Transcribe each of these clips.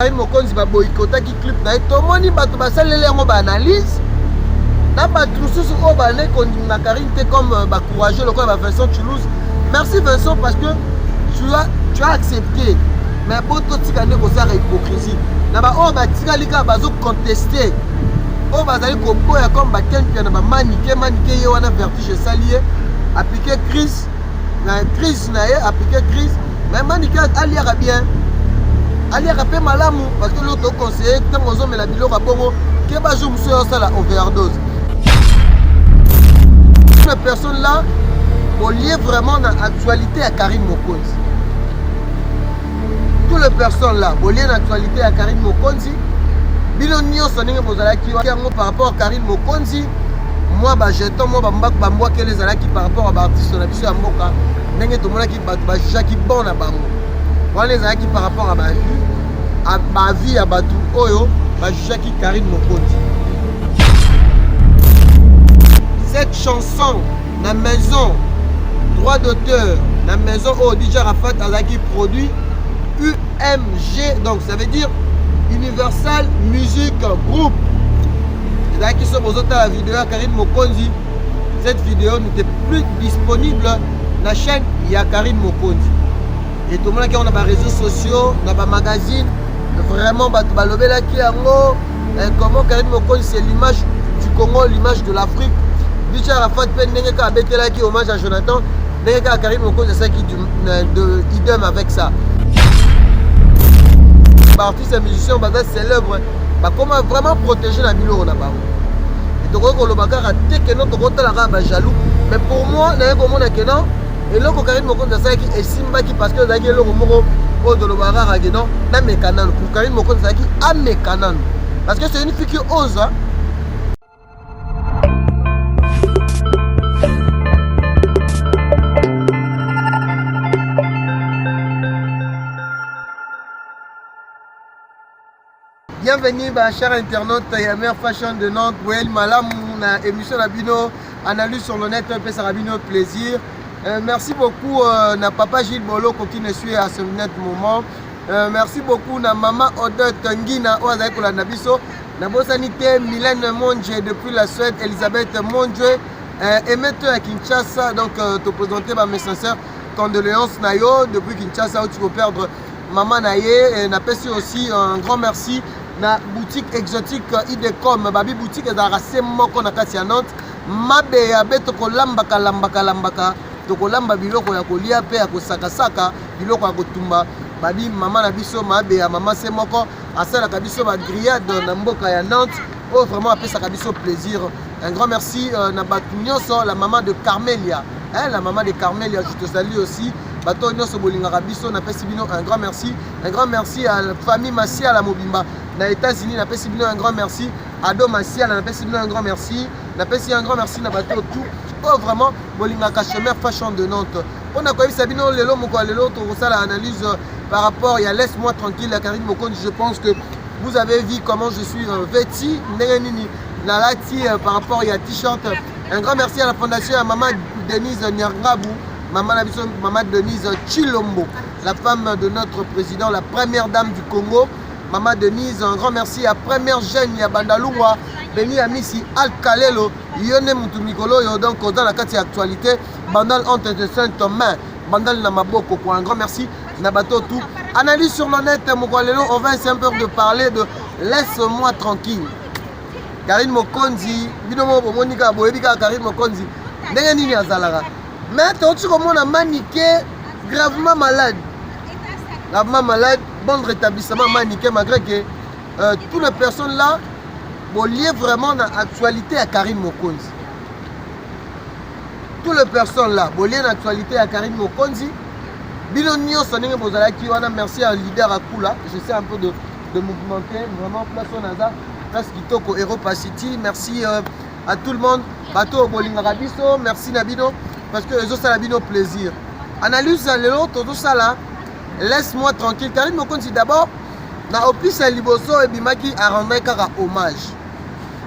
Karine Mokonzi ba boycotaki clip na ye tomoni bato basaleli yango ba analyse na bato mosusu oyo bane kondima Karine te comme courageux lokola ba Vincent Toulouse. Merci Vincent parce que tu as accepté mais boto tika nde kozala hypocrisie na ba oyo batikali kaka bazo contester oyo bazali koboya comme bakempia na bamanike ye wana vertige esali ye appliqué crise na ye appliqué crise mais manike aliaka bien aliaka pe malamu parce que l'autre conseiller ntango ozomela biloko ya bongo ke bajour mosusu osala overdose. Une personne là lié vraiment dans l'actualité à Karine Mokonzi. Toutes les personnes là lié dans l'actualité à Karine Mokonzi. Bino nyonso ndenge bozalaki yango par rapport à Karine Mokonzi. Moi jeton moi bambwa ke les alaki par rapport à artiste na biso ya mboka ndenge tomonaki bato bajaki bon na bango. Wana ezalaki par rapport à ma vie à bato oyo bajaki Karine Mokonzi. Cette chanson na maison droit d'auteur la maison au DJ Rafat Azaki produit UMG, donc ça veut dire Universal Music Group. Et là qui sont aux autres la vidéo à Karine Mokonzi, cette vidéo n'était plus disponible dans la chaîne Karine Mokonzi. Et tout le monde qui a des réseaux sociaux, dans des magazines, vraiment comment Karine Mokonzi c'est l'image du Congo, l'image de l'Afrique. DJ Rafat Pendengeka a bêté là qui hommage à Jonathan. Ndengeka Karine Mokonzi c'est ça qui idem avec ça. Artistes et musiciens célèbres, comment vraiment protéger la bilo na bango. Et donc on le bagara teke non to la raba jaloux. Mais pour moi, na ko mona que non. Et là Karine Mokonzi c'est ça qui est simba qui parce que là le moko au de le bagara que non, na mekanan pour Karine Mokonzi c'est qui a mekanan. Parce que c'est une fille qui ose. Hein? Bienvenue, chers internautes, Yamer Fashion de Nantes, Boel Malam, émission Labino, analyse sur le net, Sarabino, plaisir. Merci beaucoup, na papa Gilles Bolo qui nous suit à ce net moment. Merci beaucoup, na maman Odette Ngina, Oazakola Nabiso, na Bosanité, Mylène Mondje depuis la Suède, Elisabeth Mondje, émetteur à Kinshasa, donc te présenter mes sincères condoléances, Nayo, depuis Kinshasa où tu peux perdre maman Naye, et na aussi un grand merci. Na boutique exotique Idecom babi boutique ezalaka se moko na kati ya Nantes mabeya be tokolambaka lambaka tokolamba biloko ya kolia pe ya kosakasaka biloko ya kotumba babi mama na biso mabeya mama se moko asalaka biso ba grillade na mboka ya Nantes oh vraiment apesaka biso plaisir. Un grand merci na batu nyonso la maman de Carmelia la maman de Carmelia je te salue aussi bato nyonso bolingaka biso na pesi bino un grand merci à la famille Massia la Mobimba na États-Unis na pesi bino un grand merci Ado Massia na pesi bino un grand merci na pesi un grand merci na bato tout oh vraiment bolingaka chemin fashion de Nantes on a koyebisa bino lelo moko lelo to sala analyse par rapport ya laisse-moi tranquille à Karine Mokonzi. Je pense que vous avez vu comment je suis vêtu nini na lati par rapport ya t-shirt. Un grand merci à la fondation à maman Denise Nyarngabou, maman Denise Chilombo, la femme de notre président, la première dame du Congo. Maman Denise, un grand merci à première jeune ya Bandalungwa, Beni Amisi Al-Kalelo, Yone Moutoumikolo, donc dans la carte actualité, Bandal entre de Saint-Thomas, Bandal Namaboko, pour un grand merci, Nabato tout. Analyse sur le net, Mokwalelo, on va essayer un peu de parler de laisse-moi tranquille. Karine Mokonzi, binomo Monika Boebika Karine Mokonzi, ndenge nini azalaka. Mais tu comme on a maniqué gravement malade. Gravement malade, bon rétablissement maniqué malgré que toutes les personnes là liées vraiment dans l'actualité à Karine Mokonzi. Toutes les personnes là liées dans l'actualité à Karine Mokonzi. Bino nyonso ndenge bozalaki wana merci à leader à Kula, j'essaie un peu de mouvementer vraiment place au Naza. Place Kitoko Europa City, merci à tout le monde. Bato Bolinga Rabiso, merci Nabino parce que les autres ça Nabino plaisir. Analyse les autres tout ça là. Laisse-moi tranquille. Karine Mokonzi d'abord na opus liboso et bimaki a rendu kaka hommage.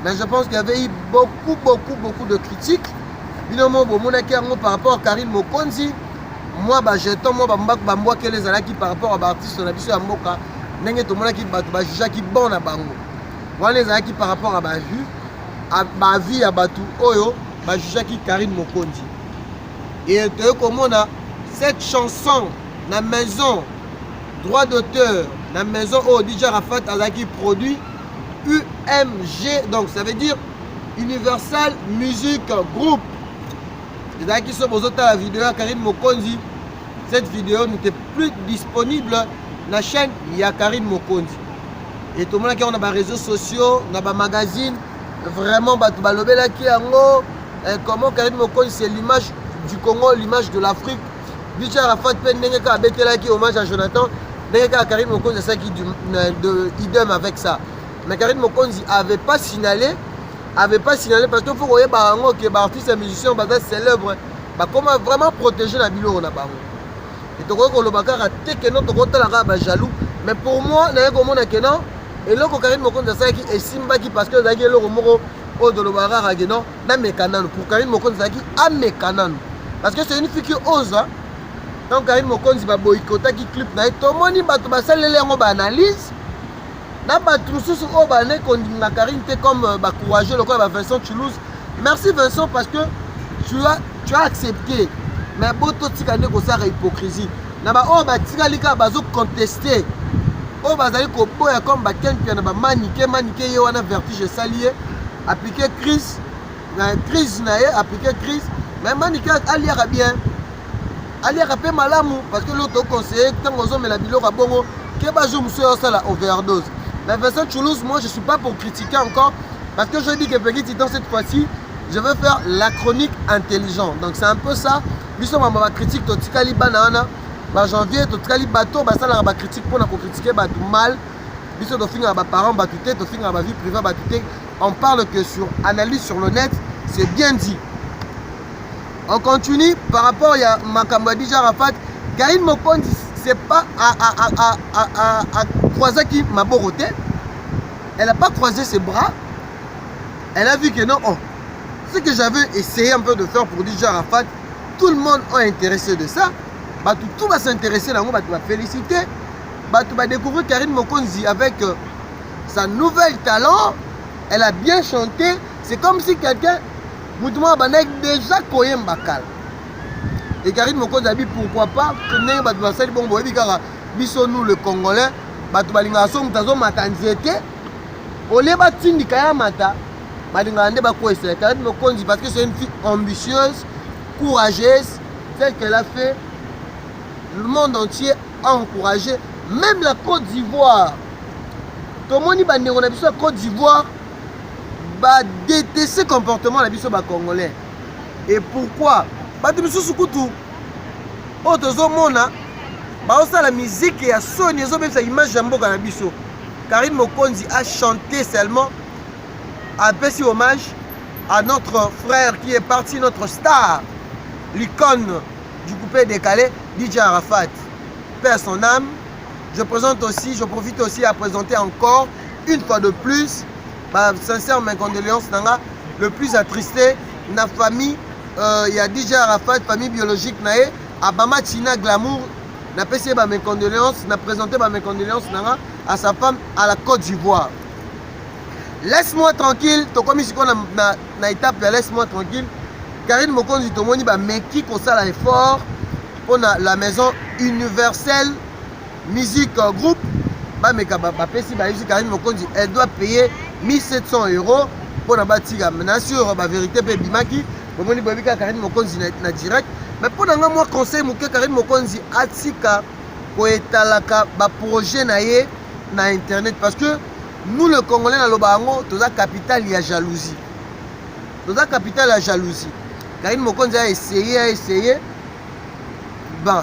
Mais je pense qu'il y avait eu beaucoup de critiques. Binomo bomonaki yango par rapport à Karine Mokonzi. Moi jeton moi bambak bambwa que les alaki par rapport à artiste na biso ya mboka ndenge tomonaki bato bajugaki bon na bango wana ezalaki par rapport à bavie ya bato oyo bajugaki Karine Mokonzi. Et toye komona cette chanson na maison droit d'auteur na maison oyo DJ Arafat azalaki produit UMG, donc ça veut dire Universal Music Group. ezalaki so bozotala la vidéo ya Karine Mokonzi. Cette vidéo n'était plus disponible dans la chaîne ya Karine Mokonzi. Et tout le monde qui a des réseaux sociaux, dans des magazines, vraiment, comment Karine Mokonzi, c'est l'image du Congo, l'image de l'Afrique. DJ Arafat a fait hommage à Jonathan, Karine Mokonzi, c'est ça qui idem avec ça. Mais Karine Mokonzi n'avait pas signalé, parce qu'il faut que les artistes et musiciens célèbres, comment vraiment protéger la bilo. Et tu vois que le bakar a été jaloux. Mais pour moi, et là, Karine Mokonzi est simbaki parce que Zaki est le romoro au de l'Obara Ragenon, n'a mécanan. Pour Karine Mokonzi, a mécanan. Parce que c'est une fille qui ose. Donc Karine Mokonzi va boycotter qui clip. Tout le monde va faire une analyse. N'a pas tout ce qu'on va dire qu'on Karine comme courageux, le quoi Vincent Toulouse. Merci Vincent parce que tu as accepté. Mais boto tikane ko sa hypocrisie. Na ba o ba tikalika bazo contester. O bazali ko boya comme ba ken pia na ba manique ye wana vertige salier appliquer crise na ye appliquer crise mais manique ali ra bien. Ali ra pe malamu parce que l'autre conseiller tango zo mela biloko bongo ke ba zo muso yo sala overdose. Mais Vincent Toulouse, moi je suis pas pour critiquer encore parce que je dis que petit dans cette fois-ci je veux faire la chronique intelligente. Donc c'est un peu ça. Biso mama critique to tikali banana ba janvier to tikali bateau ba sala ba critique pour na ko critiquer ba tout mal biso to finga ba parents ba tout to finga ba vie privée ba tout. On parle que sur analyse sur le net, c'est bien dit. On continue par rapport à makambo DJ Arafat. Karine Mokonzi c'est pas à croiser qui m'a boroté. Elle a pas croisé ses bras. Elle a vu que non, ce que j'avais essayé un peu de faire pour DJ Arafat, tout le monde est intéressé de ça. Tout va s'intéresser là, tout va féliciter. Tout va découvrir Karine Mokonzi avec sa nouvelle talent. Elle a bien chanté. C'est comme si quelqu'un vous demande déjà Koyem Bakal. Et Karine Mokonzi a dit pourquoi pas que nous le Congolais, Karine Mokonzi parce que c'est une fille ambitieuse, courageuse, celle qu'elle a fait, le monde entier a encouragé, même la Côte d'Ivoire. Tout le monde a dit que la Côte d'Ivoire va détester ce comportement de la Congolais. Et pourquoi? Parce que la musique et la son, image de Karine Mokonzi a chanté seulement, a fait hommage à notre frère qui est parti, notre star, l'icône du coupé décalé, DJ Arafat. Père son âme, je profite aussi à présenter encore une fois de plus ma sincère mes condoléances, le plus attristé, la famille, il y a DJ Arafat, famille biologique, à Bama Tina Glamour, na passé mes condoléances, na présenté mes condoléances à sa femme à la Côte d'Ivoire. Laisse-moi tranquille, tu comme ici na étape, laisse-moi tranquille. Karine Mokonzi tomoni ba meki ko sala effort pour la maison Universal Music Group. Ba meka ba pesi ba ici Karine Mokonzi, elle doit payer 1700 € pour na batiga. Bien sûr, ba vérité pe bimaki, bomoni bobika Karine Mokonzi na direct. Mais pour nga moi conseil muke Karine Mokonzi atika ko etalaka ba projet na ye na internet parce que nous le Congolais na lobango toza capital ya jalousie. Toza capital ya jalousie. Karine Mokonzi a essayé. Bon,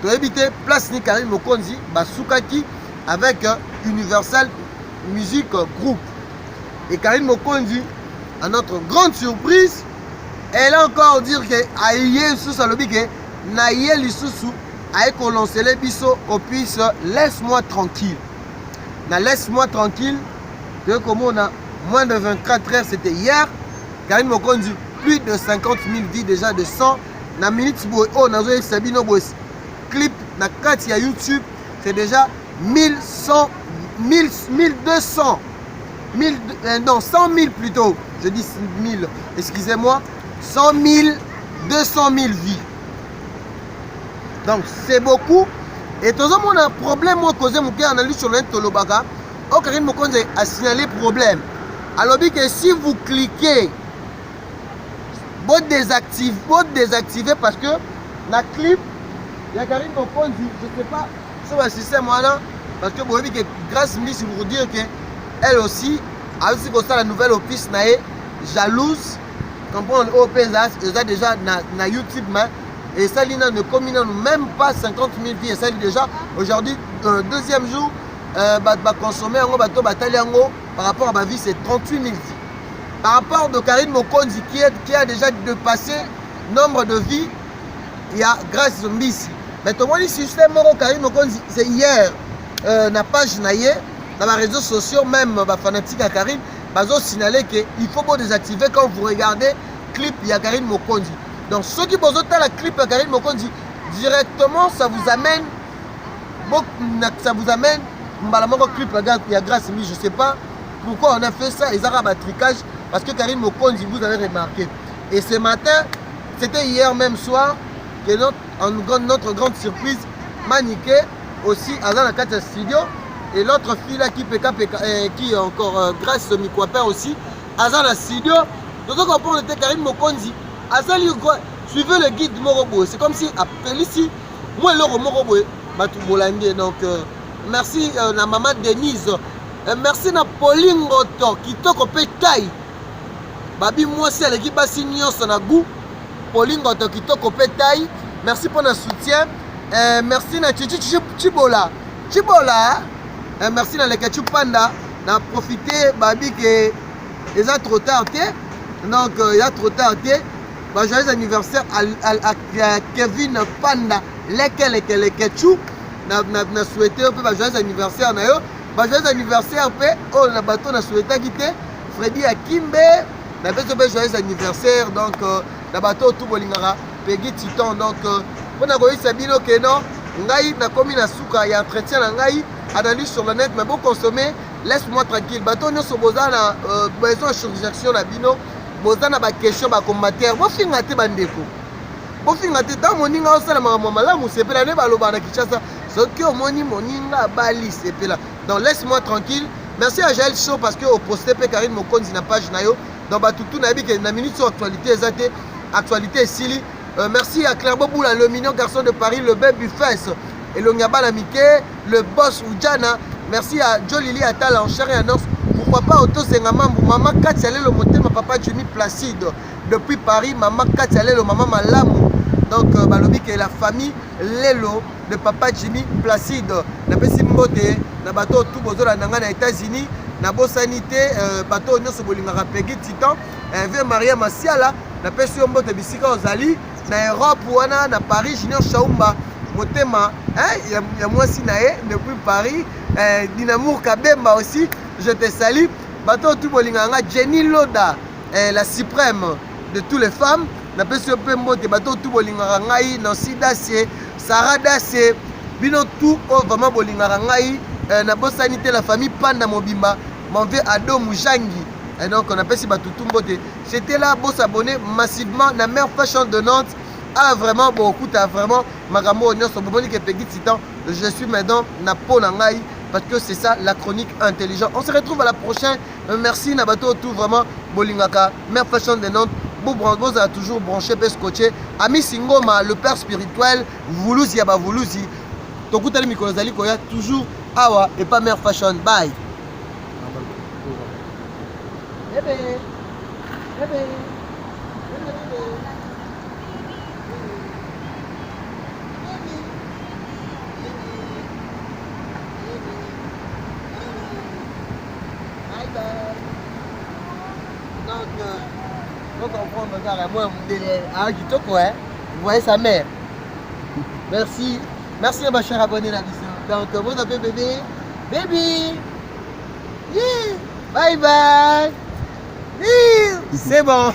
tu as évité place ni Karine Mokonzi, Soukaki avec Universal Music Group. Et Karine Mokonzi, à notre grande surprise, elle a encore dit que Aïe sous Salobike, Naïe Lissousou, Aïe lancé les biseaux au puisse, laisse-moi tranquille. Laisse-moi tranquille. Comme on a moins de 24 heures, c'était hier. Karine Mokonzi, plus de 50 000 vies déjà de 100. Na minute boy, oh, na zo sabino boy clip na carte ya YouTube, c'est déjà 1100, 1200, 1000, non, 100 000 plutôt, je dis 1000, excusez-moi, 100 000, 200 000 vies. Donc c'est beaucoup. Et tout ça, mon problème, moi, causé mon cœur analyse sur l'intolobaka, Karim Mokonzi a signalé problème. Alors que si vous cliquez, vous désactivez parce que la clip, il y a Karim Mokonzi, je ne sais pas, sur le système, parce que vous voyez que grâce à lui, c'est pour dire qu'elle aussi, avec la nouvelle office, jalouse, comprendre OPS, elle a déjà na YouTube, et ça ne combine même pas 50 000 vies. Et ça déjà, aujourd'hui, deuxième jour, consommer par rapport à ma vie, c'est 38 000 vies. Par rapport à Karim Mokonzi qui a déjà dépassé nombre de vies, il y a grâce à Mbisi. Mais tout le monde système Karim Mokonzi, c'est hier, na page naïe, dans les réseaux sociaux, même les fanatiques à Karim, ils ont signalé qu'il faut désactiver quand vous regardez le clip, il y a Karim Mokonzi. Donc ceux qui posent la clip à Karim Mokonzi, directement ça vous amène, clip il y a grâce à lui, je ne sais pas pourquoi on a fait ça, ils ont un tricage, parce que Karim Mokonzi, vous avez remarqué. Et ce matin, c'était hier même soir, que notre grande surprise, Maniké, aussi, à la 4 studio, et l'autre fille là qui est encore grâce à Mikwapin aussi, à la studio, donc on comprend que Karim Mokonzi. Suivez le guide Morobo. C'est comme si appelé ici, moi le Morobo, donc merci la maman Denise, merci na Pauline Goto qui te copie taille. Babi moi c'est le qui passe nyonso na goût. Pauline Goto qui te copie taille. Merci pour le soutien. Merci na Chibola. Merci na le Ketchup Panda. Na profiter babi que les a trop tard. Donc il y a trop tard. Joyeux anniversaire à Kevin Panda, lesquels les Ketchup, n'a souhaité un peu joyeux anniversaire. Joyeux anniversaire, oh, la bateau n'a souhaité quitter Freddy Akimbe, n'a fait joyeux anniversaire, donc la bateau tout bolingara, Peggy Titan, donc on a eu Sabino Keno, Ngai n'a commis la souka, il y a entretien Ngai, analyse sur le net, mais bon consommer, laisse-moi tranquille. Bateau n'a besoin de chirurgie à Bino. Bozana ba question ba combattre bo finga te bandeko bo finga te ta moninga osala mama malamu sepela ne baloba na Kinshasa soki omoni moninga bali sepela. Donc laisse-moi tranquille. Merci à Jaël Show parce que au posté pe Karim Mokonzi na page na yo donc batutu na bi que na minute sur actualité ezate actualité sili. Merci à Claire Boboula, le mignon garçon de Paris, le baby face et le Ngabala Mike, le boss Oudjana. Merci à Jolili Atala en chair et en os. Pourquoi pas Otto Zengamambu, maman Katiale le motema papa Jimmy Placide depuis Paris, maman Katiale le maman Malamu. Donc balobi que la famille Lelo de papa Jimmy Placide na pesi mbote na bateau tout bozola nanga na États-Unis na bosanité bateau nyonso bolingaka Peggy Titan ve Maria Masiala na pesi mbote bisika ozali na Europe wana na Paris Junior Chaumba motema ya mwasi na ye depuis Paris Dinamour Kabemba aussi. Je te salue. Bateau tout bolinganga Jenny Loda, la suprême de toutes les femmes. Na pesio pembo te bateau tout bolinganga ngai Nancy Dacier, Sarah Dacier, bino tout vraiment bolinganga ngai na bosanité la famille Panda Mobimba, m'en veut Ado Moujangi. Et donc on appelle si bateau tout mbote. J'étais là pour s'abonner massivement la meilleure fashion de Nantes. Ah vraiment beaucoup t'as vraiment magambo nyonso boboni ke Peggy Titan. Je suis maintenant na po na ngai. Parce que c'est ça la chronique intelligente. On se retrouve à la prochaine. Merci Nabato tout vraiment Bolingaka, meilleure fashion de Nantes. Vous a toujours branché pescoché. Ami Singoma, le père spirituel, Voulouzi Yaba Voulouzi. Tokutali Mikolozali Koya toujours awa et pas meilleure fashion. Bye. Faut comprendre, moi, vous voyez sa mère. Merci. Merci à ma chère abonnée la vision. Donc, vous appelez bébé. Baby. Yeah. Bye bye. Yeah. C'est bon.